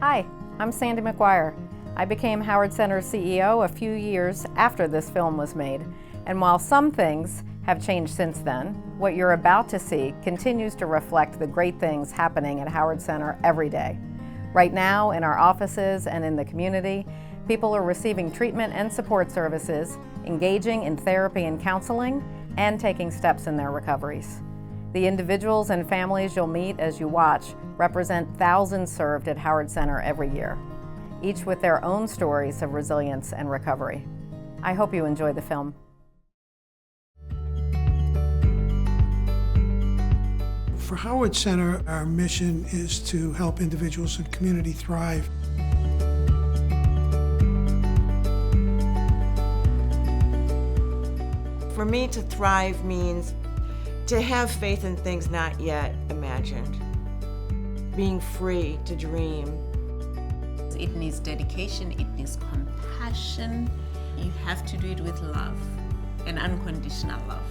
Hi, I'm Sandy McGuire. I became Howard Center's CEO a few years after this film was made, and while some things have changed since then, what you're about to see continues to reflect the great things happening at Howard Center every day. Right now, in our offices and in the community, people are receiving treatment and support services, engaging in therapy and counseling, and taking steps in their recoveries. The individuals and families you'll meet as you watch represent thousands served at Howard Center every year, each with their own stories of resilience and recovery. I hope you enjoy the film. For Howard Center, our mission is to help individuals and community thrive. For me, to thrive means to have faith in things not yet imagined, being free to dream. It needs dedication, it needs compassion. You have to do it with love, and unconditional love.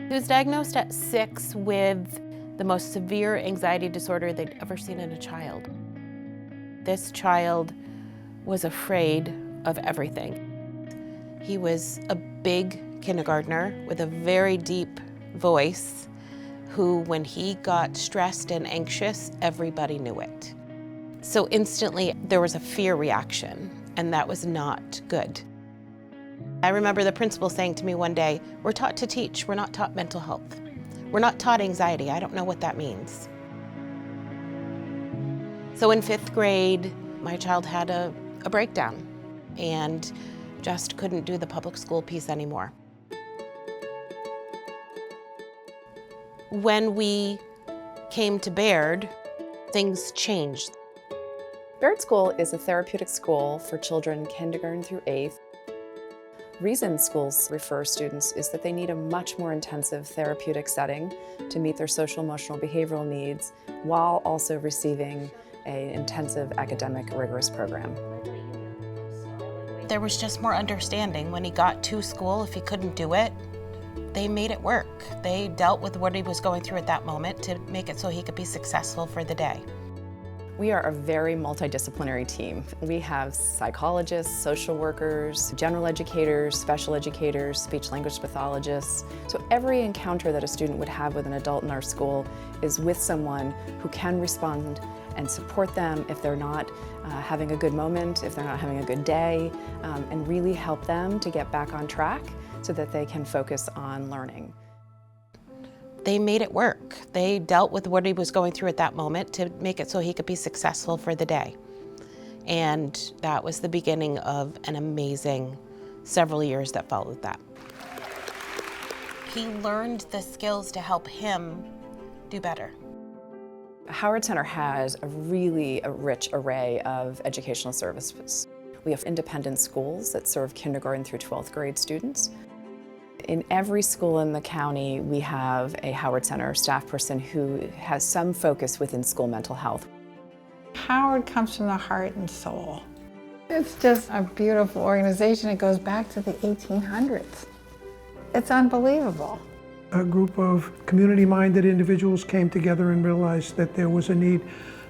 He was diagnosed at 6 with the most severe anxiety disorder they'd ever seen in a child. This child was afraid of everything. He was a big kindergartner with a very deep voice who, when he got stressed and anxious, everybody knew it. So instantly there was a fear reaction, and that was not good. I remember the principal saying to me one day, "We're taught to teach, we're not taught mental health. We're not taught anxiety, I don't know what that means." So in 5th grade, my child had a breakdown and just couldn't do the public school piece anymore. When we came to Baird, things changed. Baird School is a therapeutic school for children kindergarten through 8th. Reason schools refer students is that they need a much more intensive therapeutic setting to meet their social, emotional, behavioral needs while also receiving an intensive academic rigorous program. There was just more understanding. When he got to school, if he couldn't do it, they made it work. They dealt with what he was going through at that moment to make it so he could be successful for the day. We are a very multidisciplinary team. We have psychologists, social workers, general educators, special educators, speech-language pathologists. So every encounter that a student would have with an adult in our school is with someone who can respond and support them if they're not having a good moment, if they're not having a good day, and really help them to get back on track so that they can focus on learning. They made it work. They dealt with what he was going through at that moment to make it so he could be successful for the day. And that was the beginning of an amazing several years that followed that. He learned the skills to help him do better. Howard Center has a really rich array of educational services. We have independent schools that serve kindergarten through 12th grade students. In every school in the county, we have a Howard Center staff person who has some focus within school mental health. Howard comes from the heart and soul. It's just a beautiful organization. It goes back to the 1800s. It's unbelievable. A group of community-minded individuals came together and realized that there was a need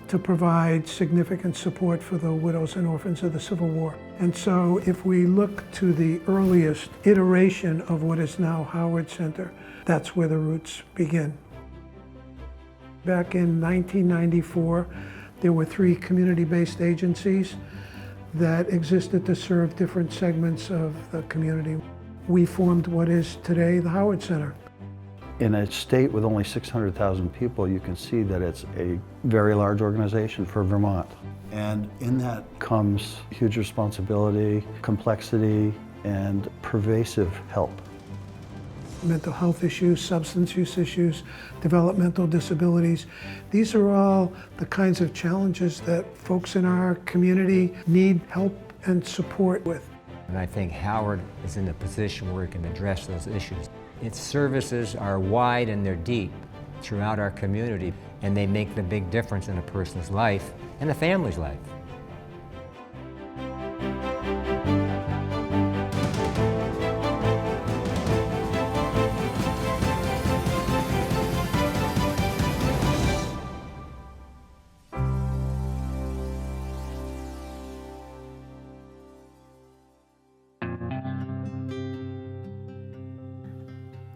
to provide significant support for the widows and orphans of the Civil War. And so if we look to the earliest iteration of what is now Howard Center, that's where the roots begin. Back in 1994, there were 3 community-based agencies that existed to serve different segments of the community. We formed what is today the Howard Center. In a state with only 600,000 people, you can see that it's a very large organization for Vermont. And in that comes huge responsibility, complexity, and pervasive help. Mental health issues, substance use issues, developmental disabilities. These are all the kinds of challenges that folks in our community need help and support with. And I think Howard is in a position where it can address those issues. Its services are wide and they're deep throughout our community, and they make the big difference in a person's life and a family's life.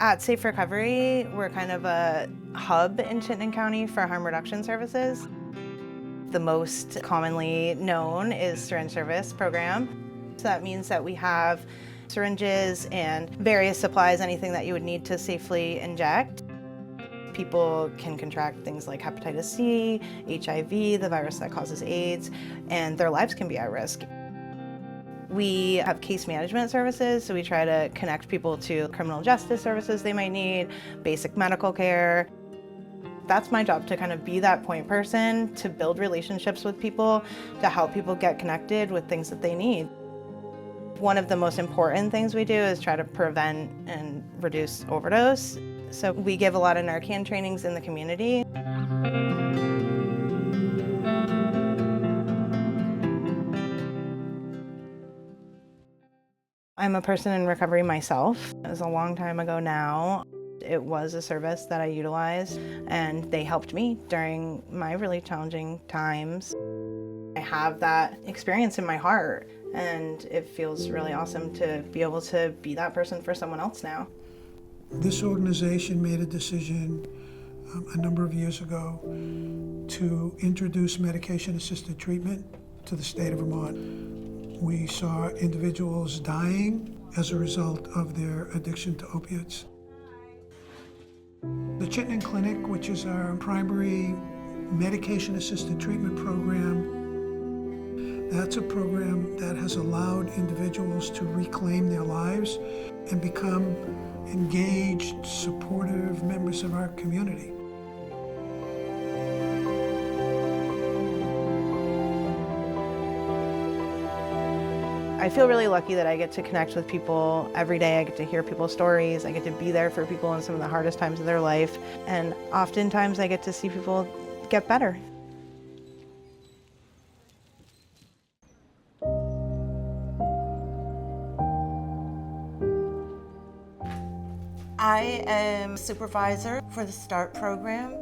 At Safe Recovery, we're kind of a hub in Chittenden County for harm reduction services. The most commonly known is syringe service program. So that means that we have syringes and various supplies, anything that you would need to safely inject. People can contract things like hepatitis C, HIV, the virus that causes AIDS, and their lives can be at risk. We have case management services, so we try to connect people to criminal justice services they might need, basic medical care. That's my job, to kind of be that point person, to build relationships with people, to help people get connected with things that they need. One of the most important things we do is try to prevent and reduce overdose. So we give a lot of Narcan trainings in the community. I'm a person in recovery myself. It was a long time ago now. It was a service that I utilized, and they helped me during my really challenging times. I have that experience in my heart, and it feels really awesome to be able to be that person for someone else now. This organization made a decision a number of years ago to introduce medication-assisted treatment to the state of Vermont. We saw individuals dying as a result of their addiction to opiates. The Chittenden Clinic, which is our primary medication-assisted treatment program, that's a program that has allowed individuals to reclaim their lives and become engaged, supportive members of our community. I feel really lucky that I get to connect with people every day. I get to hear people's stories. I get to be there for people in some of the hardest times of their life. And oftentimes I get to see people get better. I am supervisor for the START program.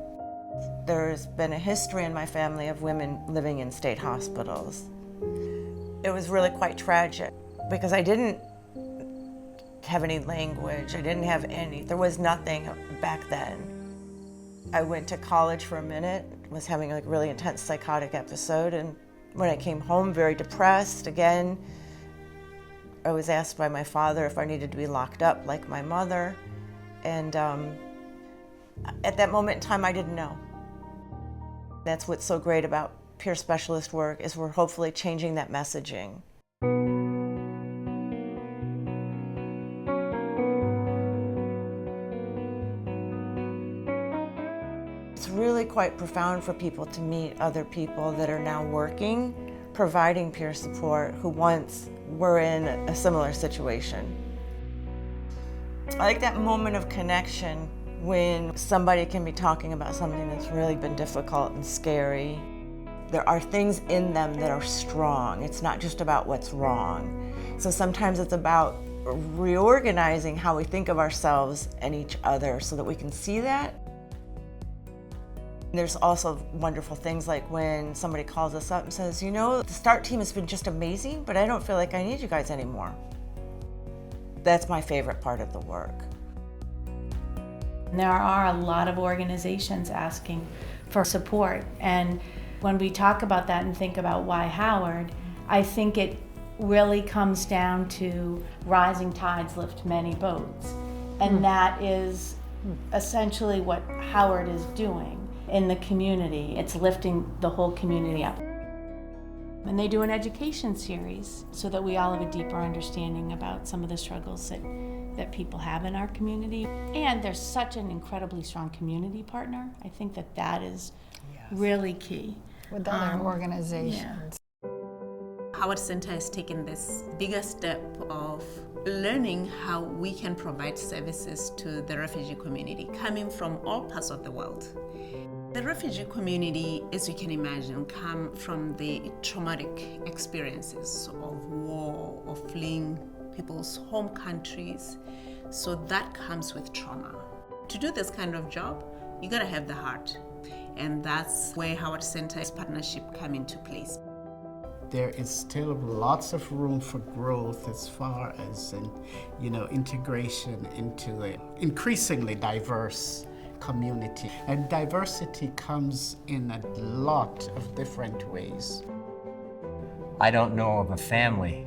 There's been a history in my family of women living in state hospitals. It was really quite tragic because I didn't have any language. I didn't have there was nothing back then. I went to college for a minute, was having a really intense psychotic episode, and when I came home very depressed again, I was asked by my father if I needed to be locked up like my mother. And at that moment in time, I didn't know. That's what's so great about peer specialist work, is we're hopefully changing that messaging. It's really quite profound for people to meet other people that are now working, providing peer support, who once were in a similar situation. I like that moment of connection when somebody can be talking about something that's really been difficult and scary. There are things in them that are strong. It's not just about what's wrong. So sometimes it's about reorganizing how we think of ourselves and each other so that we can see that. There's also wonderful things like when somebody calls us up and says, you know, the START team has been just amazing, but I don't feel like I need you guys anymore. That's my favorite part of the work. There are a lot of organizations asking for support, and when we talk about that and think about why Howard, I think it really comes down to rising tides lift many boats. And that is essentially what Howard is doing in the community. It's lifting the whole community up. And they do an education series so that we all have a deeper understanding about some of the struggles that people have in our community. And there's such an incredibly strong community partner. I think that is really key. With other organizations. Yeah. Howard Center has taken this bigger step of learning how we can provide services to the refugee community coming from all parts of the world. The refugee community, as you can imagine, come from the traumatic experiences of war, of fleeing people's home countries. So that comes with trauma. To do this kind of job, you gotta have the heart. And that's where Howard Center's partnership come into place. there is still lots of room for growth as far as integration into the increasingly diverse community. And diversity comes in a lot of different ways. I don't know of a family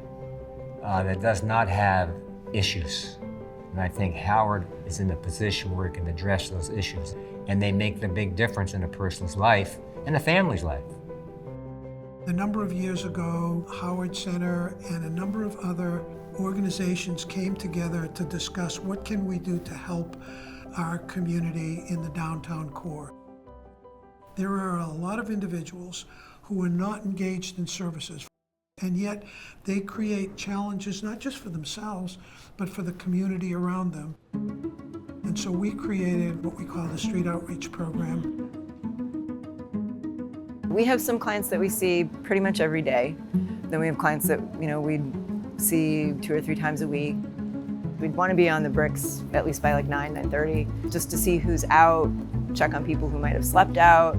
that does not have issues. And I think Howard is in a position where he can address those issues. And they make the big difference in a person's life and a family's life. A number of years ago, Howard Center and a number of other organizations came together to discuss what can we do to help our community in the downtown core. There are a lot of individuals who are not engaged in services, and yet they create challenges not just for themselves, but for the community around them. And so we created what we call the Street Outreach Program. We have some clients that we see pretty much every day. Then we have clients that we'd see 2 or 3 times a week. We'd want to be on the bricks at least by like 9:30, just to see who's out, check on people who might have slept out.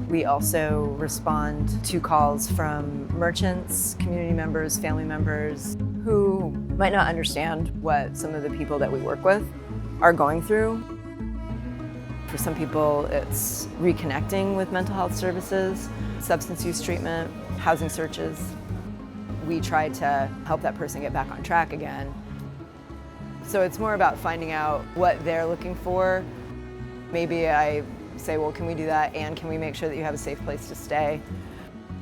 We also respond to calls from merchants, community members, family members who might not understand what some of the people that we work with are going through. For some people, it's reconnecting with mental health services, substance use treatment, housing searches. We try to help that person get back on track again. So it's more about finding out what they're looking for. Maybe I say, well, can we do that, and can we make sure that you have a safe place to stay?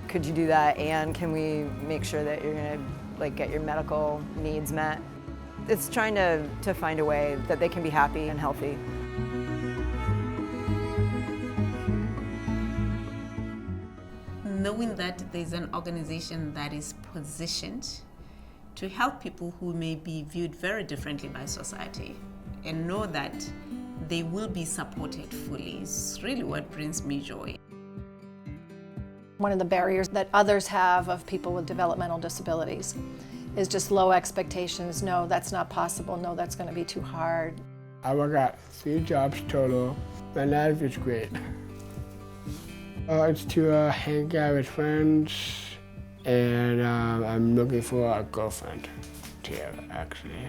Could you do that, and can we make sure that you're gonna get your medical needs met? It's trying to find a way that they can be happy and healthy. Knowing that there's an organization that is positioned to help people who may be viewed very differently by society, and know that they will be supported fully, is really what brings me joy. One of the barriers that others have of people with developmental disabilities is just low expectations. No, that's not possible. No, that's going to be too hard. I work at 3 jobs total. My life is great. It's to hang out with friends, and I'm looking for a girlfriend too, actually.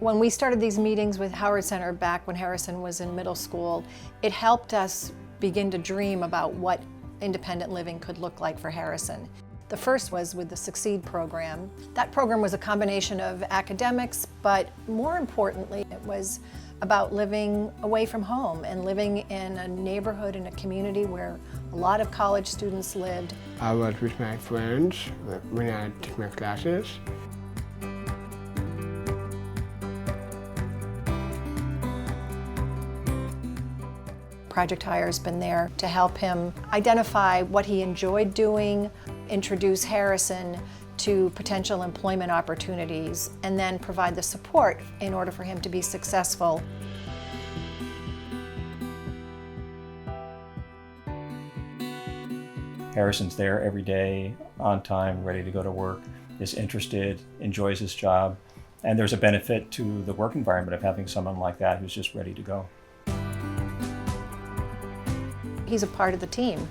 When we started these meetings with Howard Center back when Harrison was in middle school, it helped us begin to dream about what independent living could look like for Harrison. The first was with the Succeed program. That program was a combination of academics, but more importantly, it was about living away from home and living in a neighborhood and a community where a lot of college students lived. I was with my friends when I took my classes. Project Hire has been there to help him identify what he enjoyed doing, introduce Harrison to potential employment opportunities, and then provide the support in order for him to be successful. Harrison's there every day, on time, ready to go to work, is interested, enjoys his job, and there's a benefit to the work environment of having someone like that who's just ready to go. He's a part of the team,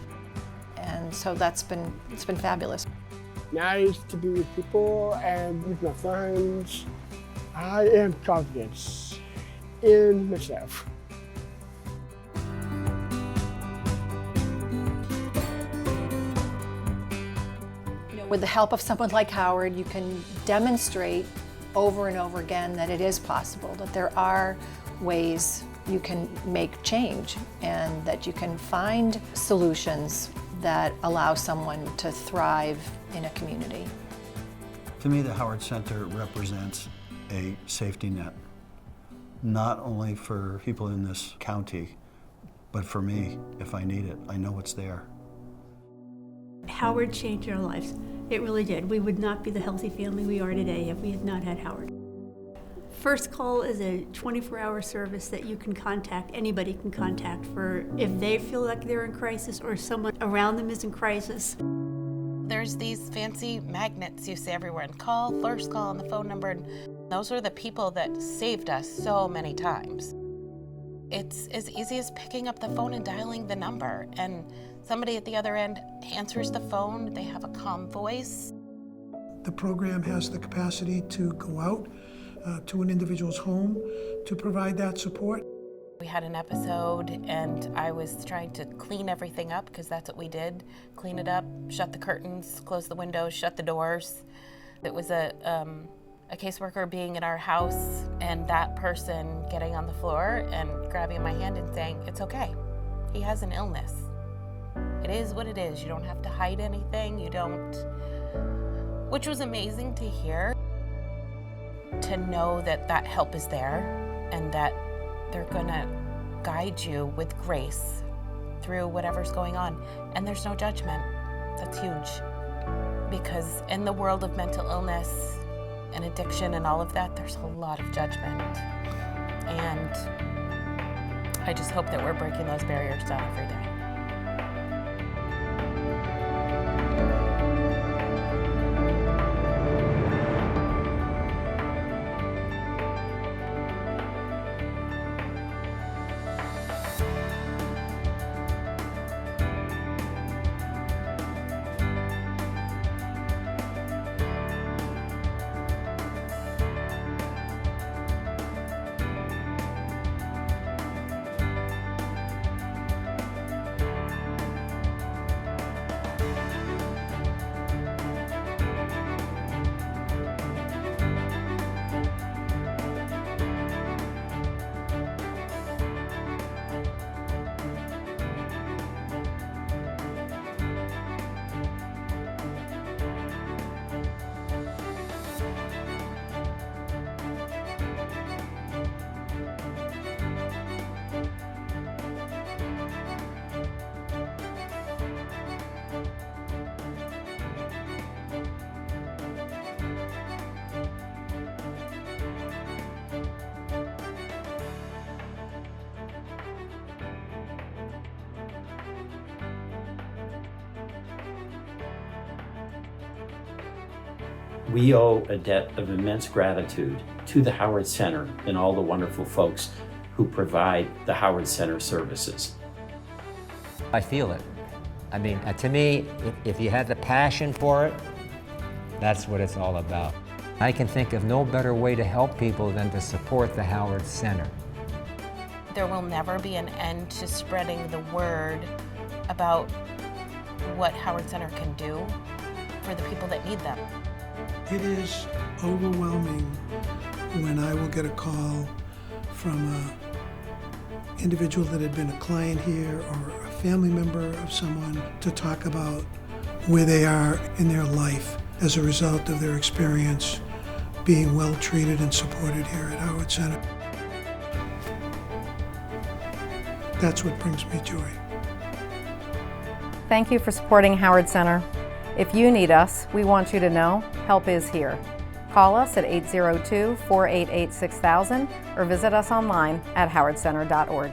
and so it's been fabulous. Nice to be with people and with my friends. I am confident in myself. With the help of someone like Howard, you can demonstrate over and over again that it is possible, that there are ways you can make change, and that you can find solutions that allow someone to thrive in a community. To me, the Howard Center represents a safety net, not only for people in this county, but for me. If I need it, I know it's there. Howard changed our lives. It really did. We would not be the healthy family we are today if we had not had Howard. First Call is a 24-hour service that you can contact, anybody can contact, for if they feel like they're in crisis or someone around them is in crisis. There's these fancy magnets you see everywhere, and call, First Call, and the phone number, and those are the people that saved us so many times. It's as easy as picking up the phone and dialing the number, and Somebody at the other end answers the phone, they have a calm voice. The program has the capacity to go out to an individual's home to provide that support. We had an episode and I was trying to clean everything up because that's what we did. Clean it up, shut the curtains, close the windows, shut the doors. It was a caseworker being in our house and that person getting on the floor and grabbing my hand and saying, "It's okay, he has an illness. It is what it is. You don't have to hide anything, you don't," which was amazing to hear, to know that that help is there and that they're gonna guide you with grace through whatever's going on. And there's no judgment. That's huge. Because in the world of mental illness and addiction and all of that, there's a lot of judgment. And I just hope that we're breaking those barriers down every day. We owe a debt of immense gratitude to the Howard Center and all the wonderful folks who provide the Howard Center services. I feel it. I mean, to me, if you had the passion for it, that's what it's all about. I can think of no better way to help people than to support the Howard Center. There will never be an end to spreading the word about what Howard Center can do for the people that need them. It is overwhelming when I will get a call from an individual that had been a client here or a family member of someone to talk about where they are in their life as a result of their experience being well treated and supported here at Howard Center. That's what brings me joy. Thank you for supporting Howard Center. If you need us, we want you to know help is here. Call us at 802-488-6000 or visit us online at howardcenter.org.